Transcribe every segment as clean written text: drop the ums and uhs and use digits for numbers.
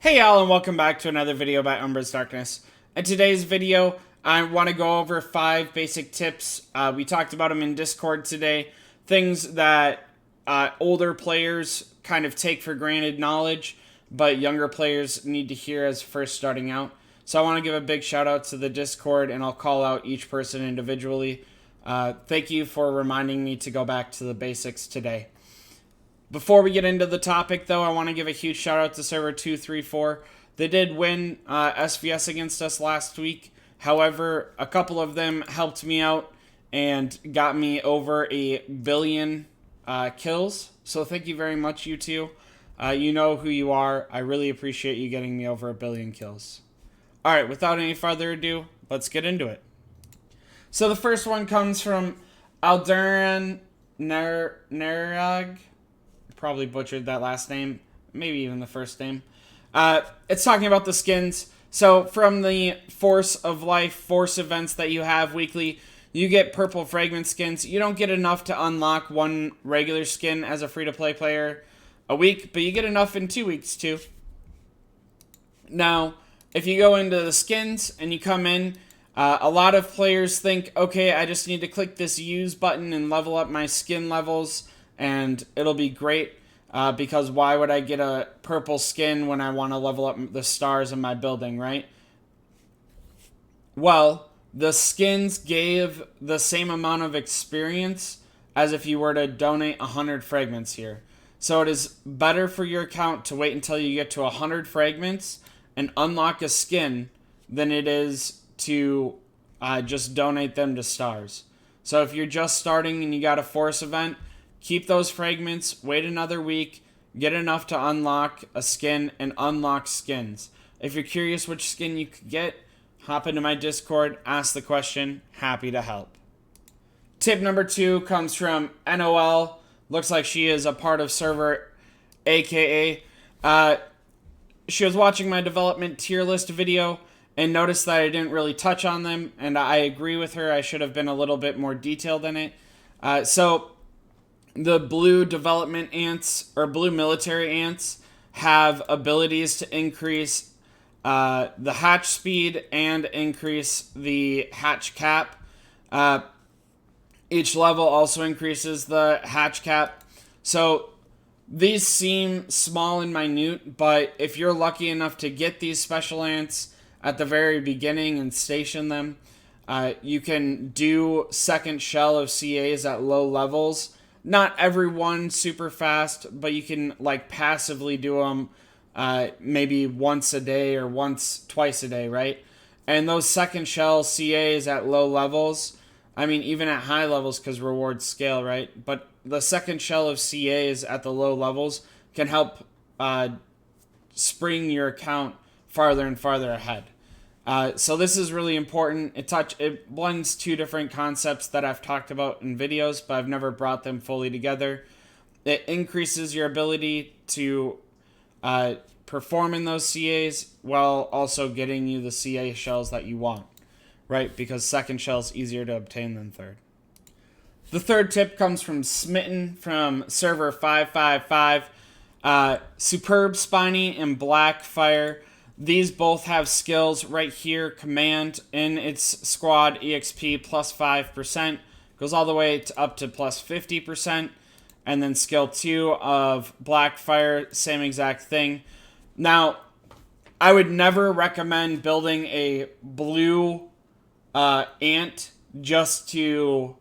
Hey y'all, and welcome back to another video by UmbrasDarkness. In today's video, I want to go over 5 basic tips. We talked about them in Discord today. Things that older players kind of take for granted knowledge, but younger players need to hear as first starting out. So I want to give a big shout out to the Discord, and I'll call out each person individually. Thank you for reminding me to go back to the basics today. Before we get into the topic, though, I want to give a huge shout out to server 234. They did win SVS against us last week. However, a couple of them helped me out and got me over a billion kills. So thank you very much, you two. You know who you are. I really appreciate you getting me over a billion kills. Alright, without any further ado, let's get into it. So the first one comes from Alduran Nerag. Probably butchered that last name, maybe even the first name. It's talking about the skins. So from the Force of Life Force events that you have weekly, you get purple fragment skins. You don't get enough to unlock one regular skin as a free-to-play player a week, but you get enough in 2 weeks too. Now, if you go into the skins and you come in, a lot of players think, okay, I just need to click this use button and level up my skin levels, and it'll be great, because why would I get a purple skin when I want to level up the stars in my building, right? Well, the skins gave the same amount of experience as if you were to donate 100 fragments here. So it is better for your account to wait until you get to 100 fragments and unlock a skin than it is to just donate them to stars. So if you're just starting and you got a force event, keep those fragments, wait another week, get enough to unlock a skin, and unlock skins. If you're curious which skin you could get, hop into my Discord, ask the question, happy to help. Tip number 2 comes from NOL. Looks like she is a part of server AKA. She was watching my development tier list video and noticed that I didn't really touch on them, and I agree with her. I should have been a little bit more detailed in it. So the blue development ants, or blue military ants, have abilities to increase the hatch speed and increase the hatch cap. Each level also increases the hatch cap. So these seem small and minute, but if you're lucky enough to get these special ants at the very beginning and station them, you can do second shell of CAs at low levels. Not everyone super fast, but you can like passively do them maybe once a day or twice a day, right? And those second shell CAs at low levels, I mean even at high levels because rewards scale, right? But the second shell of CAs at the low levels can help spring your account farther and farther ahead. So this is really important. It blends 2 different concepts that I've talked about in videos, but I've never brought them fully together. It increases your ability to perform in those CAs while also getting you the CA shells that you want, right? Because second shell is easier to obtain than third. The third tip comes from Smitten from server 555. Superb Spiny and Blackfire. These both have skills right here. Command in its squad EXP plus 5%. Goes all the way up to plus 50%. And then skill 2 of Blackfire, same exact thing. Now, I would never recommend building a blue ant just to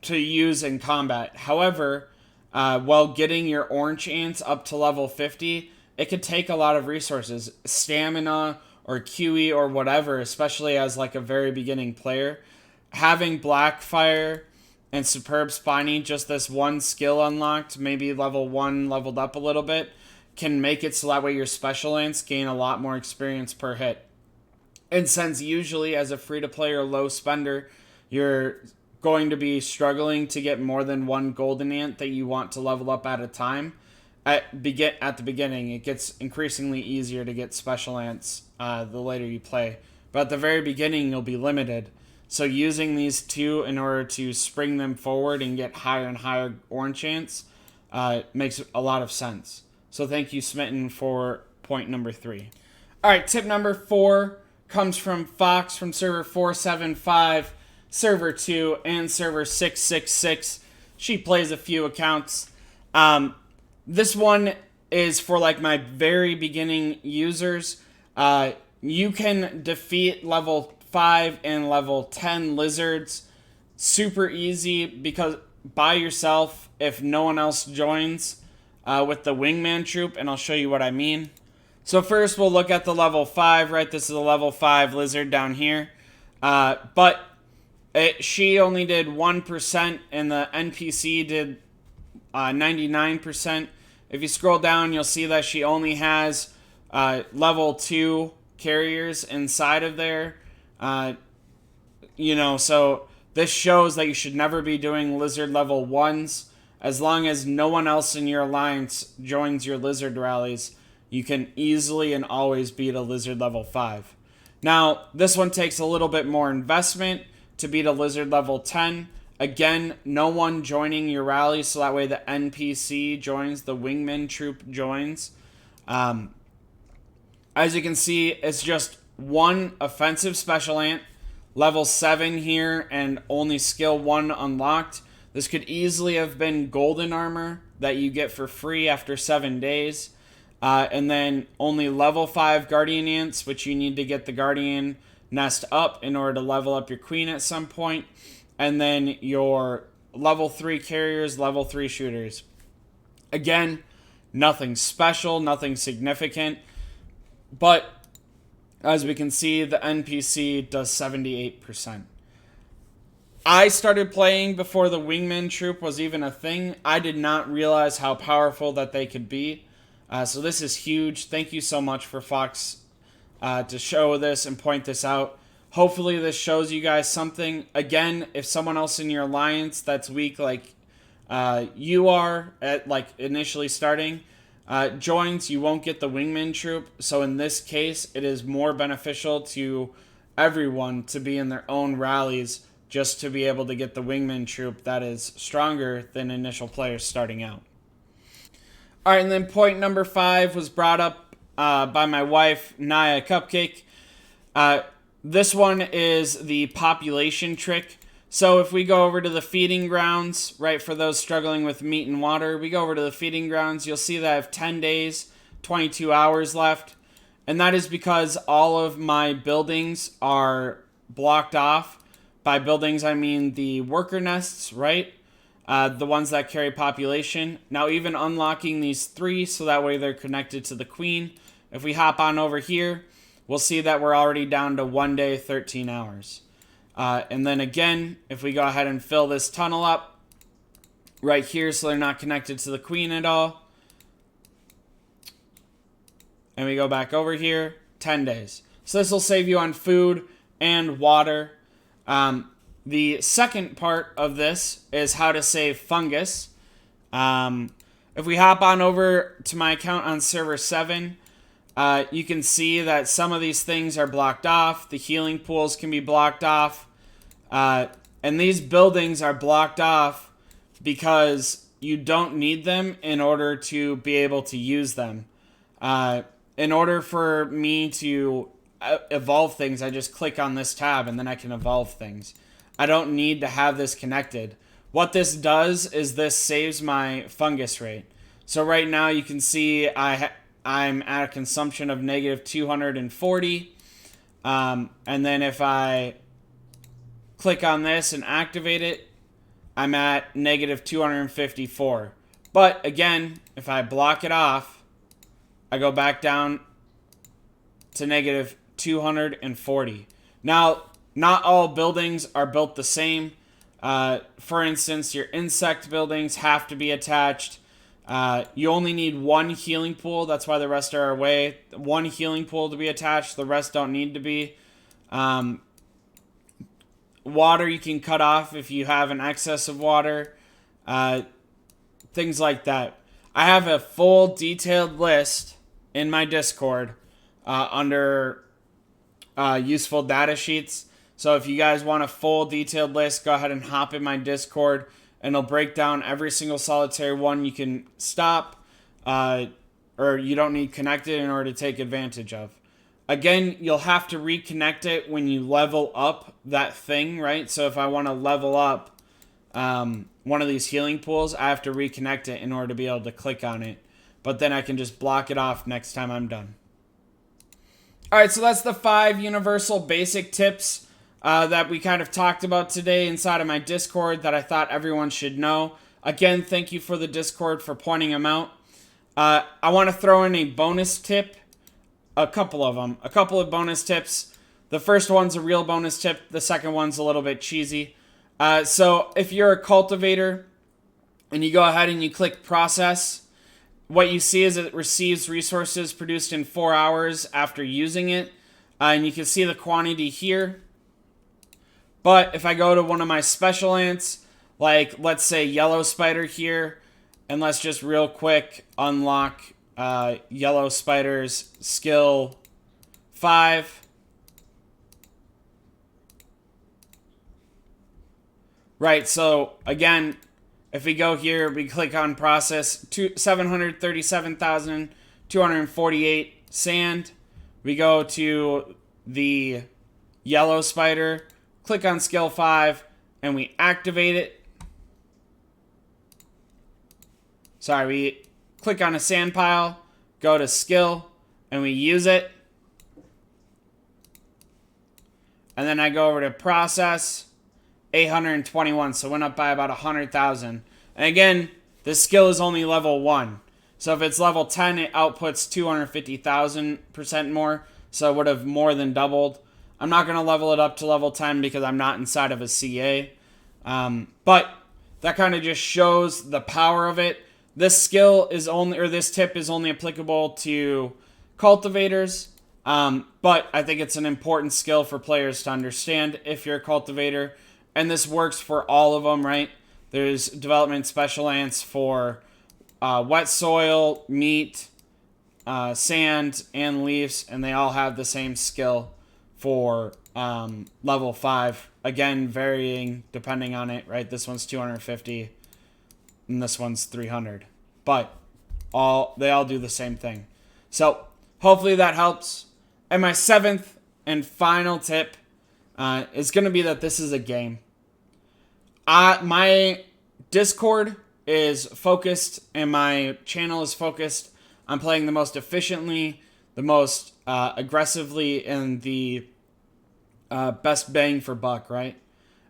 use in combat. However, while getting your orange ants up to level 50, it could take a lot of resources, stamina or QE or whatever, especially as like a very beginning player. Having Blackfire and Superb Spiny, just this one skill unlocked, maybe level 1 leveled up a little bit, can make it so that way your special ants gain a lot more experience per hit. And since usually as a free-to-play or low spender, you're going to be struggling to get more than one golden ant that you want to level up at a time, at the beginning, it gets increasingly easier to get special ants the later you play. But at the very beginning, you'll be limited. So using these 2 in order to spring them forward and get higher and higher orange ants makes a lot of sense. So thank you, Smitten, for point number 3. All right, tip number 4 comes from Fox from server 475, server 2, and server 666. She plays a few accounts. This one is for like my very beginning users. You can defeat level 5 and level 10 lizards super easy because by yourself if no one else joins with the wingman troop, and I'll show you what I mean. So first we'll look at the level 5, right? This is a level 5 lizard down here. But she only did 1% and the NPC did 99%. If you scroll down, you'll see that she only has level 2 carriers inside of there. So this shows that you should never be doing lizard level 1s. As long as no one else in your alliance joins your lizard rallies, you can easily and always beat a lizard level 5. Now, this one takes a little bit more investment to beat a lizard level 10. Again, no one joining your rally, so that way the NPC joins, the wingman troop joins. As you can see, it's just one offensive special ant, level 7 here, and only skill 1 unlocked. This could easily have been golden armor that you get for free after 7 days. And then only level 5 guardian ants, which you need to get the guardian nest up in order to level up your queen at some point. And then your level 3 carriers, level 3 shooters. Again, nothing special, nothing significant. But as we can see, the NPC does 78%. I started playing before the wingman troop was even a thing. I did not realize how powerful that they could be. So this is huge. Thank you so much for Fox to show this and point this out. Hopefully this shows you guys something. Again, if someone else in your alliance that's weak like you are at like initially starting joins, you won't get the wingman troop. So in this case, it is more beneficial to everyone to be in their own rallies just to be able to get the wingman troop that is stronger than initial players starting out. All right, and then point number 5 was brought up by my wife, Naya Cupcake. This one is the population trick. So if we go over to the feeding grounds, right, for those struggling with meat and water, we go over to the feeding grounds, you'll see that I have 10 days, 22 hours left. And that is because all of my buildings are blocked off. By buildings, I mean the worker nests, right? The ones that carry population. Now even unlocking these 3 so that way they're connected to the queen. If we hop on over here, we'll see that we're already down to 1 day, 13 hours. And then again, if we go ahead and fill this tunnel up right here so they're not connected to the queen at all. And we go back over here, 10 days. So this will save you on food and water. The second part of this is how to save fungus. If we hop on over to my account on server 7, you can see that some of these things are blocked off. The healing pools can be blocked off. And these buildings are blocked off because you don't need them in order to be able to use them. In order for me to evolve things, I just click on this tab and then I can evolve things. I don't need to have this connected. What this does is this saves my fungus rate. So right now you can see I'm at a consumption of negative 240. And then if I click on this and activate it, I'm at negative 254. But again, if I block it off, I go back down to negative 240. Now, not all buildings are built the same. For instance, your insect buildings have to be attached. You only need 1 healing pool. That's why the rest are away. 1 healing pool to be attached. The rest don't need to be. Water you can cut off if you have an excess of water. Things like that. I have a full detailed list in my Discord under useful data sheets. So if you guys want a full detailed list, go ahead and hop in my Discord and it'll break down every single solitary one you can stop. or you don't need connected in order to take advantage of. Again, you'll have to reconnect it when you level up that thing, right? So if I want to level up one of these healing pools, I have to reconnect it in order to be able to click on it. But then I can just block it off next time I'm done. Alright, so that's the 5 universal basic tips that we kind of talked about today inside of my Discord that I thought everyone should know. Again, thank you for the Discord for pointing them out. I want to throw in a bonus tip. A couple of them. A couple of bonus tips. The first one's a real bonus tip. The second one's a little bit cheesy. So if you're a cultivator and you go ahead and you click process, what you see is it receives resources produced in 4 hours after using it. And you can see the quantity here. But if I go to one of my special ants, like let's say yellow spider here, and let's just real quick unlock yellow spider's skill 5. Right, so again, if we go here, we click on process, 737,248 sand. We go to the yellow spider, click on skill 5, and we activate it. Sorry, we click on a sand pile, go to skill, and we use it. And then I go over to process, 821, so went up by about 100,000. And again, this skill is only level 1. So if it's level 10, it outputs 250,000% more, so it would have more than doubled. I'm not going to level it up to level 10 because I'm not inside of a CA. But that kind of just shows the power of it. This skill is only, or this tip is only applicable to cultivators. But I think it's an important skill for players to understand if you're a cultivator. And this works for all of them, right? There's development special ants for wet soil, meat, sand, and leaves. And they all have the same skill for level 5. Again, varying depending on it, right? This one's 250 and this one's 300. But they all do the same thing. So hopefully that helps. And my 7th and final tip is going to be that this is a game. My Discord is focused and my channel is focused on playing the most efficiently, the most aggressively, and the best bang for buck, right?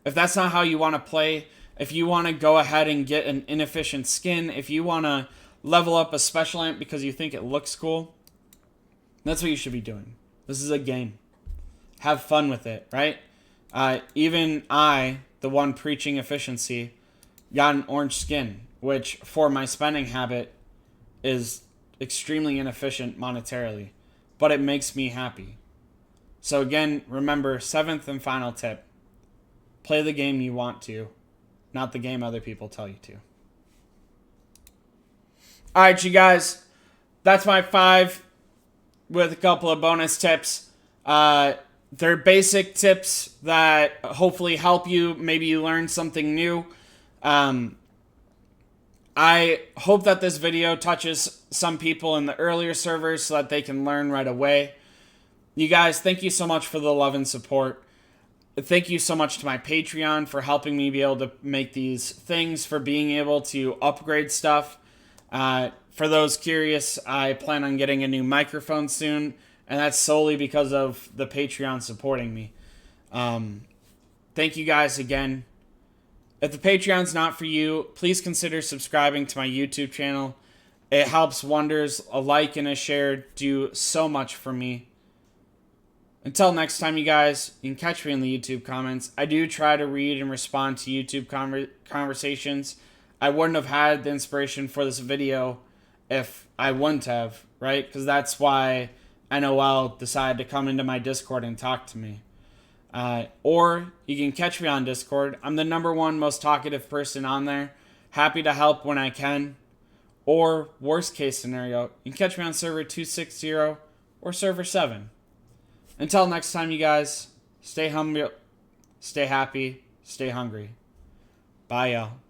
If that's not how you want to play, if you want to go ahead and get an inefficient skin, if you want to level up a special ant because you think it looks cool, that's what you should be doing. This is a game. Have fun with it, right? Even I, the one preaching efficiency, got an orange skin, which for my spending habit is extremely inefficient monetarily, but it makes me happy. So again, remember, 7th and final tip. Play the game you want to, not the game other people tell you to. Alright, you guys. That's my 5 with a couple of bonus tips. They're basic tips that hopefully help you. Maybe you learn something new. I hope that this video touches some people in the earlier servers so that they can learn right away. You guys, thank you so much for the love and support. Thank you so much to my Patreon for helping me be able to make these things, for being able to upgrade stuff. For those curious, I plan on getting a new microphone soon, and that's solely because of the Patreon supporting me. Thank you guys again. If the Patreon's not for you, please consider subscribing to my YouTube channel. It helps wonders. A like and a share do so much for me. Until next time, you guys, you can catch me in the YouTube comments. I do try to read and respond to YouTube conversations. I wouldn't have had the inspiration for this video if I wouldn't have, right? Because that's why NOL decided to come into my Discord and talk to me. Or you can catch me on Discord. I'm the #1 most talkative person on there. Happy to help when I can. Or, worst case scenario, you can catch me on server 260 or server 7. Until next time, you guys, stay humble, stay happy, stay hungry. Bye, y'all.